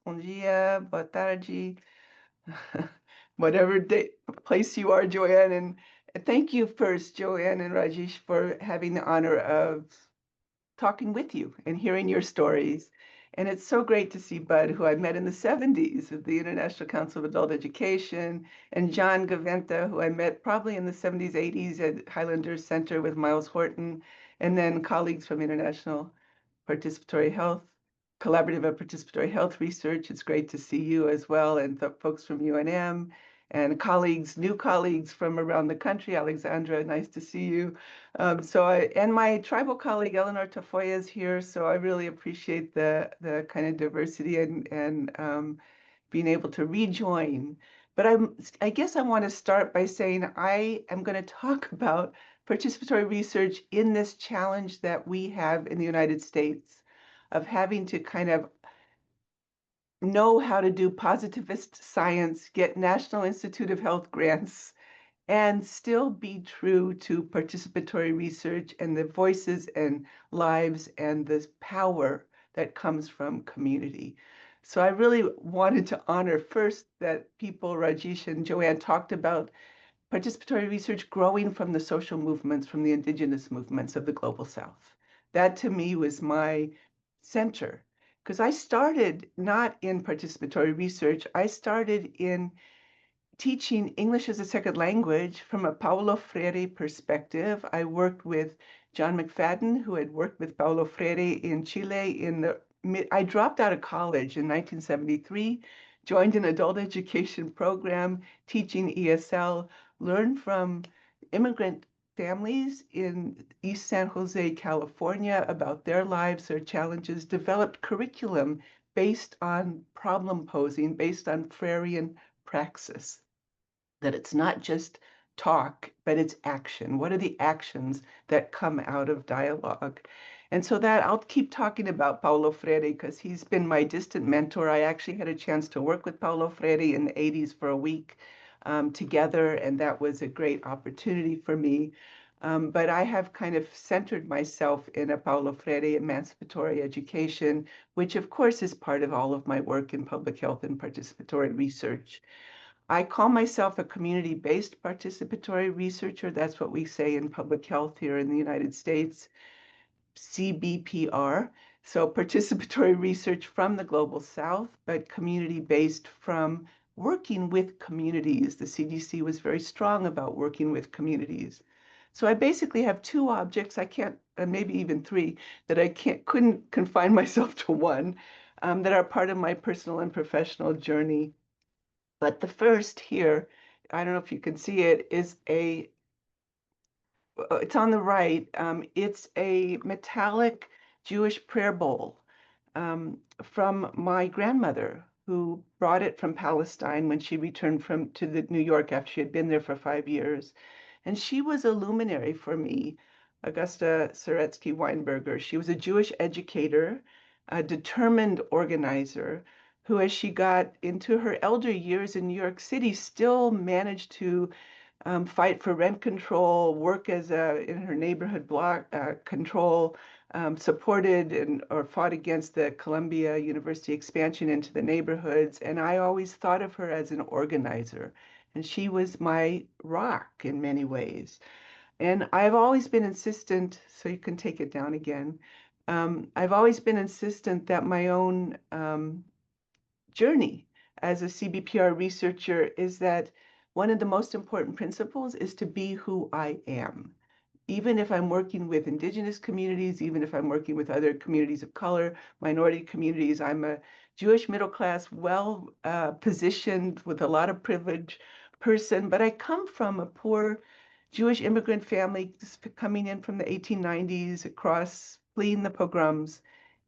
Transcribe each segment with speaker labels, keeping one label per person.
Speaker 1: bom dia, boa tarde, whatever place you are, Joanne. And thank you first, Joanne and Rajesh, for having the honor of talking with you and hearing your stories. And it's so great to see Bud, who I met in the 70s at the International Council of Adult Education, and John Gaventa, who I met probably in the 70s, 80s at Highlander Center with Miles Horton, and then colleagues from International Participatory Health, Collaborative of Participatory Health Research. It's great to see you as well, and the folks from UNM, and colleagues, new colleagues from around the country. Alexandra, nice to see you. And my tribal colleague Eleanor Tafoya is here, so I really appreciate the kind of diversity and being able to rejoin. But I guess I want to start by saying I am going to talk about participatory research in this challenge that we have in the United States of having to kind of know how to do positivist science, get National Institute of Health grants, and still be true to participatory research and the voices and lives and the power that comes from community. So I really wanted to honor first that people, Rajesh and Joanne, talked about participatory research growing from the social movements, from the indigenous movements of the Global South. That to me was my center, because I started not in participatory research, I started in teaching English as a second language from a Paulo Freire perspective. I worked with John McFadden, who had worked with Paulo Freire in Chile I dropped out of college in 1973, joined an adult education program teaching ESL, learned from immigrant families in East San Jose, California about their lives, their challenges, developed curriculum based on problem posing, based on Freirean praxis, that it's not just talk, but it's action. What are the actions that come out of dialogue? And so that I'll keep talking about Paulo Freire because he's been my distant mentor. I actually had a chance to work with Paulo Freire in the 80s for a week together, and that was a great opportunity for me. But I have kind of centered myself in a Paulo Freire emancipatory education, which of course is part of all of my work in public health and participatory research. I call myself a community-based participatory researcher. That's what we say in public health here in the United States, CBPR. So participatory research from the Global South, but community-based from working with communities. The CDC was very strong about working with communities. So I basically have two objects. I can't, maybe even three, that couldn't confine myself to one, that are part of my personal and professional journey. But the first here, I don't know if you can see it, it's on the right. It's a metallic Jewish prayer bowl from my grandmother, who brought it from Palestine when she returned to the New York after she had been there for 5 years. And she was a luminary for me, Augusta Soretsky Weinberger. She was a Jewish educator, a determined organizer, who, as she got into her elder years in New York City, still managed to fight for rent control, work as in her neighborhood block control, supported or fought against the Columbia University expansion into the neighborhoods. And I always thought of her as an organizer. And she was my rock in many ways. And I've always been insistent, so you can take it down again. I've always been insistent that my own journey as a CBPR researcher is that one of the most important principles is to be who I am. Even if I'm working with indigenous communities, even if I'm working with other communities of color, minority communities, I'm a Jewish middle class, well positioned with a lot of privilege person, but I come from a poor Jewish immigrant family coming in from the 1890s across, fleeing the pogroms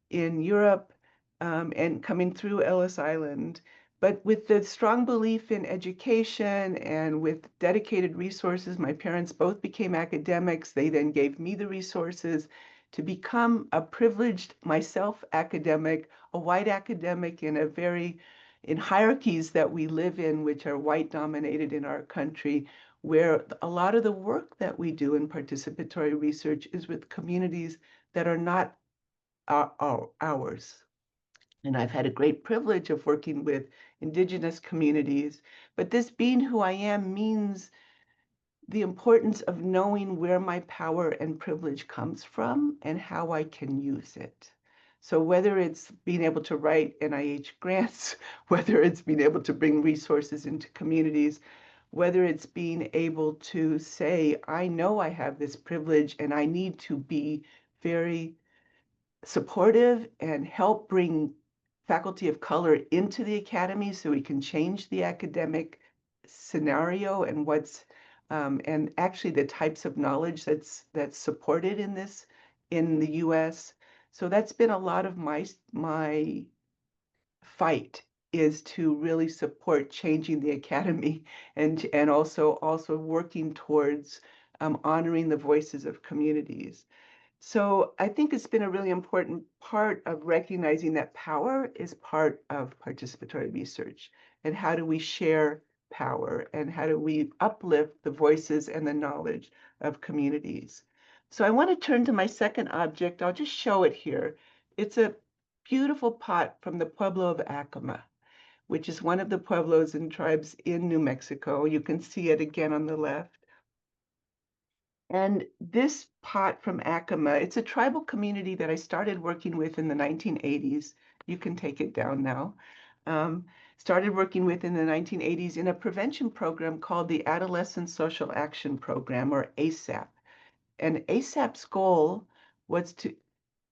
Speaker 1: in Europe, and coming through Ellis Island. But with the strong belief in education and with dedicated resources, my parents both became academics. They then gave me the resources to become a privileged myself academic, a white academic in hierarchies that we live in, which are white dominated in our country, where a lot of the work that we do in participatory research is with communities that are not ours. And I've had a great privilege of working with Indigenous communities. But this being who I am means the importance of knowing where my power and privilege comes from and how I can use it. So whether it's being able to write NIH grants, whether it's being able to bring resources into communities, whether it's being able to say, I know I have this privilege and I need to be very supportive and help bring faculty of color into the academy so we can change the academic scenario and and actually the types of knowledge that's supported in this in the US. So that's been a lot of my fight, is to really support changing the academy and also working towards honoring the voices of communities. So I think it's been a really important part of recognizing that power is part of participatory research. And how do we share power? And how do we uplift the voices and the knowledge of communities? So I want to turn to my second object. I'll just show it here. It's a beautiful pot from the Pueblo of Acoma, which is one of the pueblos and tribes in New Mexico. You can see it again on the left. And this pot from Acoma, it's a tribal community that I started working with in the 1980s. You can take it down now. Started working with in the 1980s in a prevention program called the Adolescent Social Action Program, or ASAP. And ASAP's goal was to,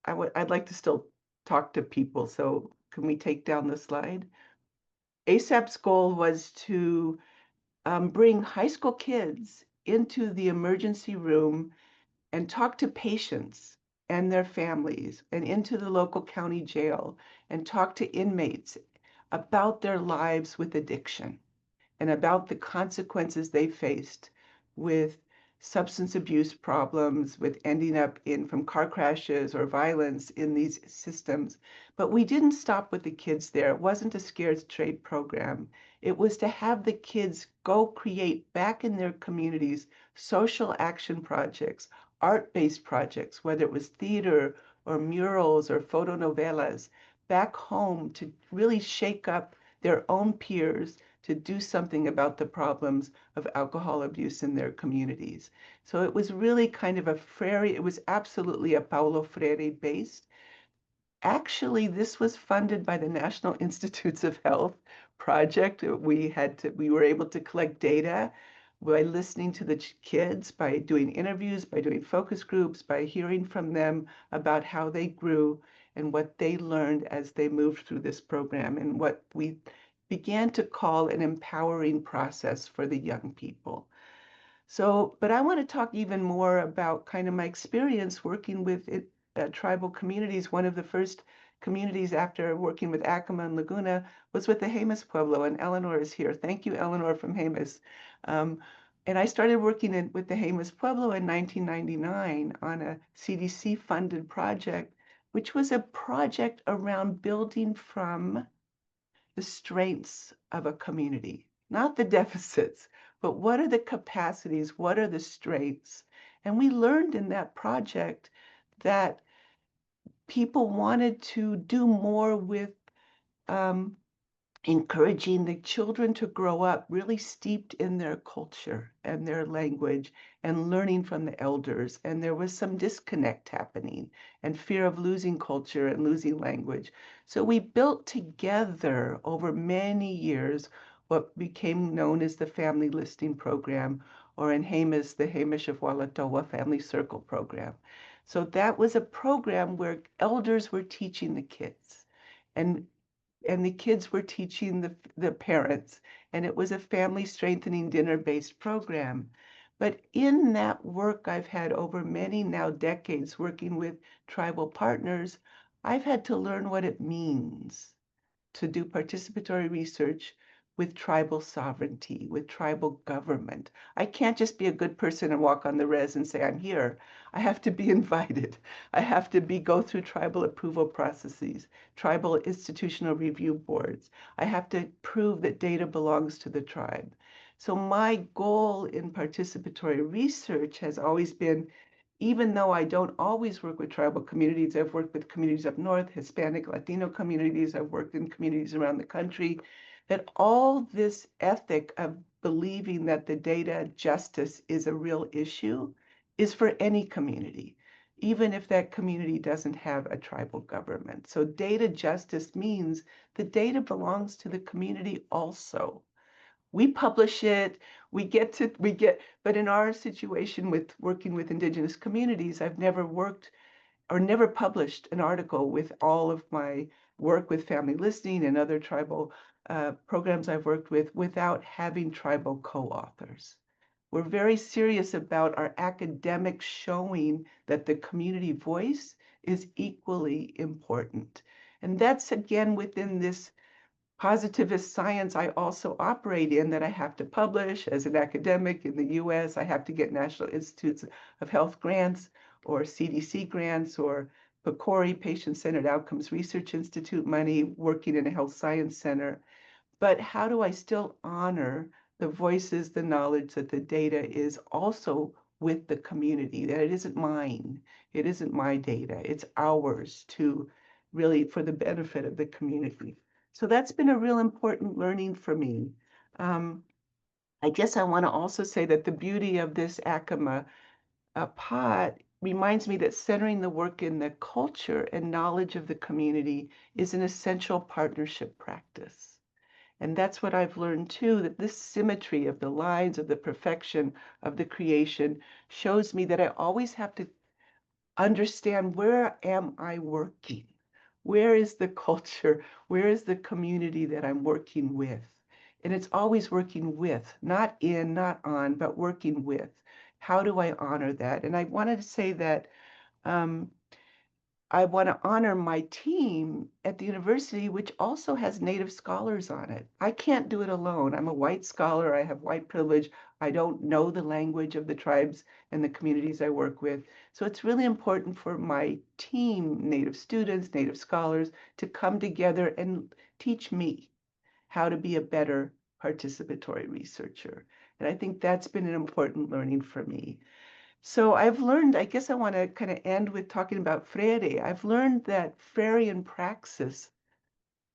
Speaker 1: I'd like to still talk to people, so can we take down the slide? ASAP's goal was to bring high school kids into the emergency room and talk to patients and their families and into the local county jail and talk to inmates about their lives with addiction and about the consequences they faced with substance abuse problems, with ending up in from car crashes or violence in these systems. But we didn't stop with the kids there. It wasn't a scared straight program. It was to have the kids go create back in their communities social action projects, art-based projects, whether it was theater or murals or fotonovelas, back home to really shake up their own peers to do something about the problems of alcohol abuse in their communities. So it was really kind of it was absolutely a Paulo Freire based. Actually, this was funded by the National Institutes of Health project. We were able to collect data by listening to the kids, by doing interviews, by doing focus groups, by hearing from them about how they grew and what they learned as they moved through this program, and what we began to call an empowering process for the young people. So, but I want to talk even more about kind of my experience working with tribal communities. One of the first communities after working with Acoma and Laguna was with the Jemez Pueblo, and Eleanor is here. Thank you, Eleanor from Jemez. And I started working with the Jemez Pueblo in 1999 on a CDC-funded project, which was a project around building from the strengths of a community, not the deficits, but what are the capacities, what are the strengths? And we learned in that project that people wanted to do more with um, encouraging the children to grow up really steeped in their culture and their language and learning from the elders. And there was some disconnect happening and fear of losing culture and losing language. So we built together over many years what became known as the Family Listing Program, or in Jemez, the Hamish of Wallertein Family Circle Program. So that was a program where elders were teaching the kids. And the kids were teaching the parents, and it was a family strengthening dinner-based program. But in that work I've had over many now decades working with tribal partners, I've had to learn what it means to do participatory research with tribal sovereignty, with tribal government. I can't just be a good person and walk on the res and say, I'm here. I have to be invited. I have to go through tribal approval processes, tribal institutional review boards. I have to prove that data belongs to the tribe. So my goal in participatory research has always been even though I don't always work with tribal communities, I've worked with communities up north, Hispanic, Latino communities, I've worked in communities around the country, that all this ethic of believing that the data justice is a real issue is for any community, even if that community doesn't have a tribal government. So data justice means the data belongs to the community also. We publish it, but in our situation with working with Indigenous communities, I've never worked or never published an article with all of my work with family listening and other tribal programs I've worked with without having tribal co-authors. We're very serious about our academics showing that the community voice is equally important. And that's again within this positivist science I also operate in, that I have to publish as an academic in the US. I have to get National Institutes of Health grants or CDC grants or PCORI, Patient-Centered Outcomes Research Institute money, working in a health science center. But how do I still honor the voices, the knowledge that the data is also with the community, that it isn't mine, it isn't my data, it's ours to really for the benefit of the community. So that's been a real important learning for me. I guess I want to also say that the beauty of this Acoma pod reminds me that centering the work in the culture and knowledge of the community is an essential partnership practice. And that's what I've learned too, that this symmetry of the lines, of the perfection of the creation shows me that I always have to understand, where am I working? Where is the culture? Where is the community that I'm working with? And it's always working with, not in, not on, but working with. How do I honor that? And I wanted to say that um, I want to honor my team at the university, which also has Native scholars on it. I can't do it alone. I'm a white scholar. I have white privilege. I don't know the language of the tribes and the communities I work with. So it's really important for my team, Native students, Native scholars, to come together and teach me how to be a better participatory researcher. And I think that's been an important learning for me. So I've learned, I guess I want to kind of end with talking about Freire. I've learned that Freirean praxis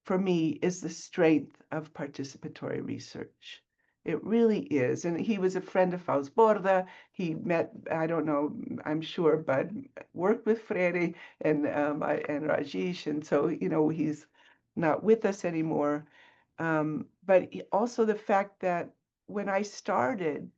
Speaker 1: for me is the strength of participatory research. It really is. And he was a friend of Fausborda. He met, I don't know, I'm sure, but worked with Freire and Rajesh. And so, he's not with us anymore. But also the fact that when I started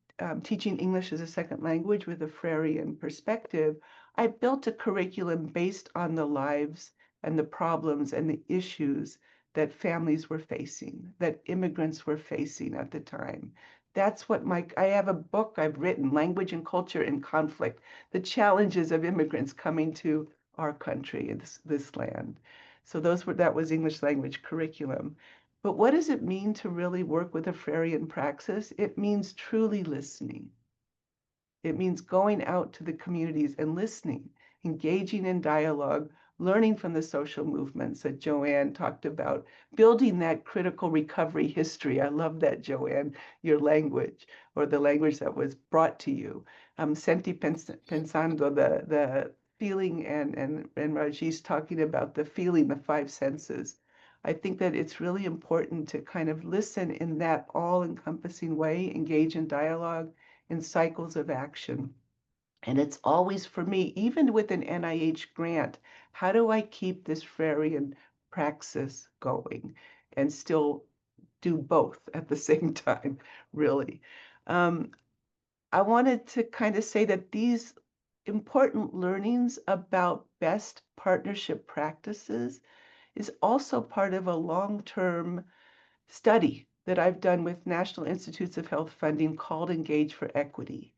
Speaker 1: teaching English as a second language with a Freirean perspective, I built a curriculum based on the lives and the problems and the issues that families were facing, that immigrants were facing at the time. That's what I have a book I've written, Language and Culture in Conflict, the challenges of immigrants coming to our country, this land. So that was English language curriculum. But what does it mean to really work with a Freirean praxis? It means truly listening. It means going out to the communities and listening, engaging in dialogue, learning from the social movements that Joanne talked about, building that critical recovery history. I love that, Joanne, your language, or the language that was brought to you. Senti pensando, the feeling, and Rajesh talking about the feeling, the five senses. I think that it's really important to kind of listen in that all-encompassing way, engage in dialogue, in cycles of action. And it's always for me, even with an NIH grant, how do I keep this Freirean praxis going and still do both at the same time, really? I wanted to kind of say that these important learnings about best partnership practices is also part of a long-term study that I've done with National Institutes of Health funding called Engage for Equity.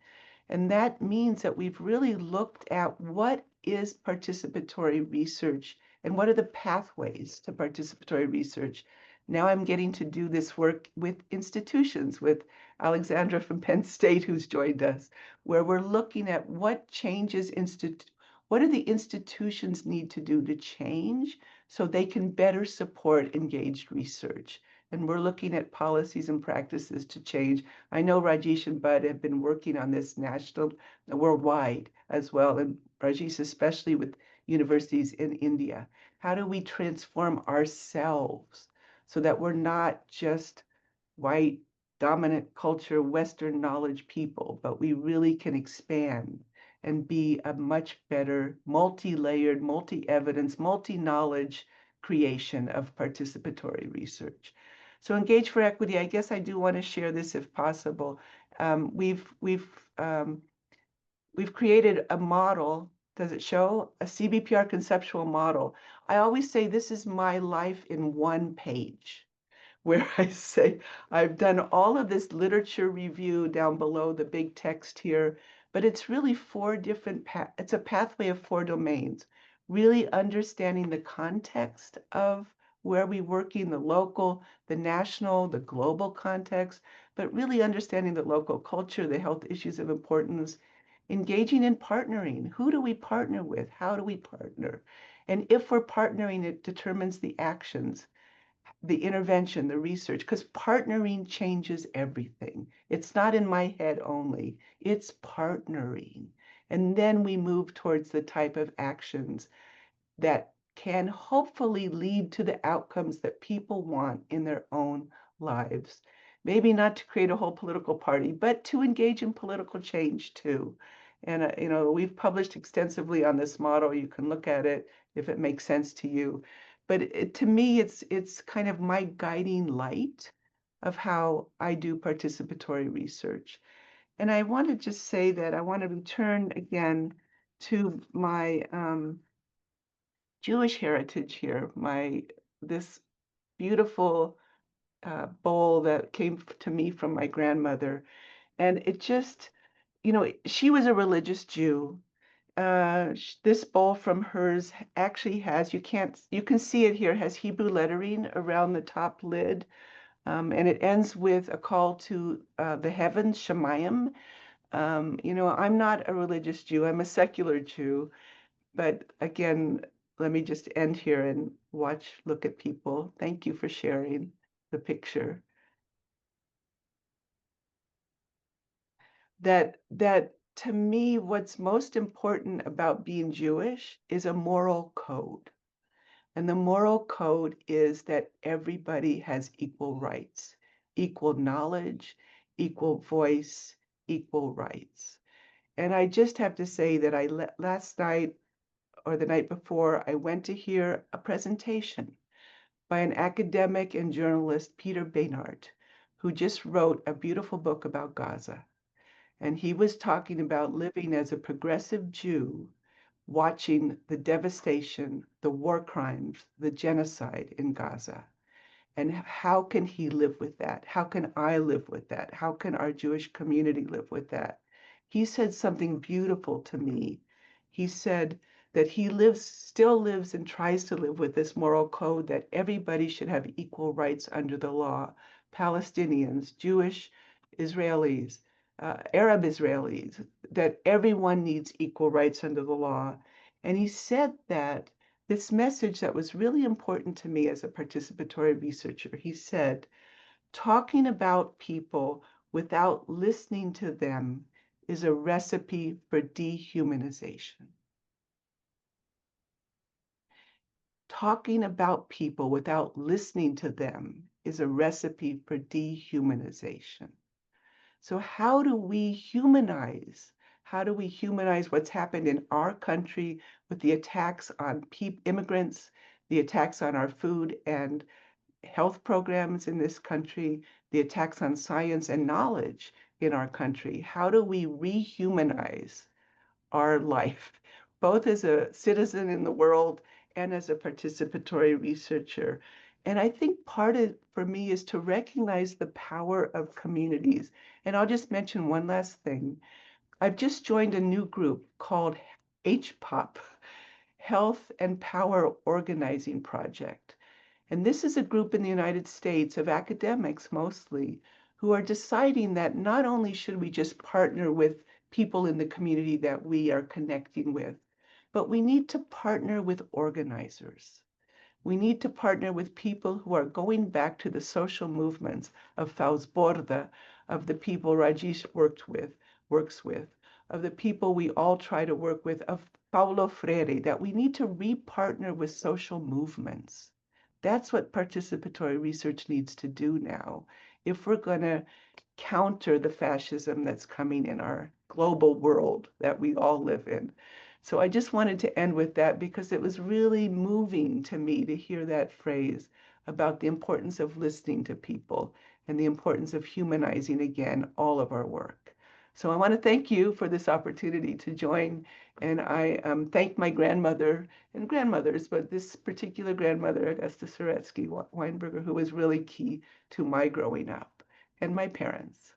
Speaker 1: And that means that we've really looked at what is participatory research and what are the pathways to participatory research. Now I'm getting to do this work with institutions, with Alexandra from Penn State, who's joined us, where we're looking at what what do the institutions need to do to change so they can better support engaged research. and we're looking at policies and practices to change. I know Rajesh and Bud have been working on this national, worldwide as well, and Rajesh especially with universities in India. How do we transform ourselves so that we're not just white, dominant culture, Western knowledge people, but we really can expand and be a much better multi-layered, multi-evidence, multi-knowledge creation of participatory research. So Engage for Equity, I guess I do want to share this if possible. Um, we've we've um, we've created a model. Does it show a CBPR conceptual model? I always say this is my life in one page where I say I've done all of this literature review down below the big text here, but it's really it's a pathway of 4 domains. Really understanding the context of where we're working, the local, the national, the global context, but really understanding the local culture, the health issues of importance, engaging in partnering. Who do we partner with? How do we partner? And if we're partnering, it determines the actions, the intervention, the research, because partnering changes everything. It's not in my head only, it's partnering. And then we move towards the type of actions that can hopefully lead to the outcomes that people want in their own lives. Maybe not to create a whole political party, but to engage in political change too. And we've published extensively on this model. You can look at it if it makes sense to you. But to me, it's kind of my guiding light of how I do participatory research. And I want to just say that I want to return again to my Jewish heritage here, this beautiful bowl that came to me from my grandmother. And it just, she was a religious Jew. This bowl from hers actually has, you can see it here, has Hebrew lettering around the top lid. And it ends with a call to the heavens, Shemayim. I'm not a religious Jew, I'm a secular Jew. But again, let me just end here and look at people. Thank you for sharing the picture. That to me, what's most important about being Jewish is a moral code. And the moral code is that everybody has equal rights, equal knowledge, equal voice, equal rights. And I just have to say that last night or the night before, I went to hear a presentation by an academic and journalist, Peter Beinart, who just wrote a beautiful book about Gaza. And he was talking about living as a progressive Jew, watching the devastation, the war crimes, the genocide in Gaza. And how can he live with that? How can I live with that? How can our Jewish community live with that? He said something beautiful to me. He said that still lives and tries to live with this moral code that everybody should have equal rights under the law. Palestinians, Jewish Israelis, Arab Israelis, that everyone needs equal rights under the law. And he said that this message that was really important to me as a participatory researcher. He said, talking about people without listening to them is a recipe for dehumanization. Talking about people without listening to them is a recipe for dehumanization. So how do we humanize? How do we humanize what's happened in our country with the attacks on immigrants, the attacks on our food and health programs in this country, the attacks on science and knowledge in our country? How do we rehumanize our life, both as a citizen in the world and as a participatory researcher? And I think part of for me is to recognize the power of communities. And I'll just mention one last thing. I've just joined a new group called HPOP, Health and Power Organizing Project. And this is a group in the United States of academics mostly who are deciding that not only should we just partner with people in the community that we are connecting with, but we need to partner with organizers. We need to partner with people who are going back to the social movements of Fausborda, of the people Rajesh works with, of the people we all try to work with, of Paulo Freire, that we need to repartner with social movements. That's what participatory research needs to do now if we're going to counter the fascism that's coming in our global world that we all live in. So I just wanted to end with that because it was really moving to me to hear that phrase about the importance of listening to people and the importance of humanizing again all of our work. So I want to thank you for this opportunity to join, and I thank my grandmother and grandmothers, but this particular grandmother, Augusta Soretsky Weinberger, who was really key to my growing up, and my parents.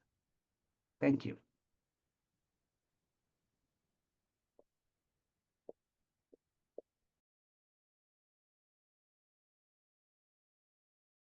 Speaker 1: Thank you.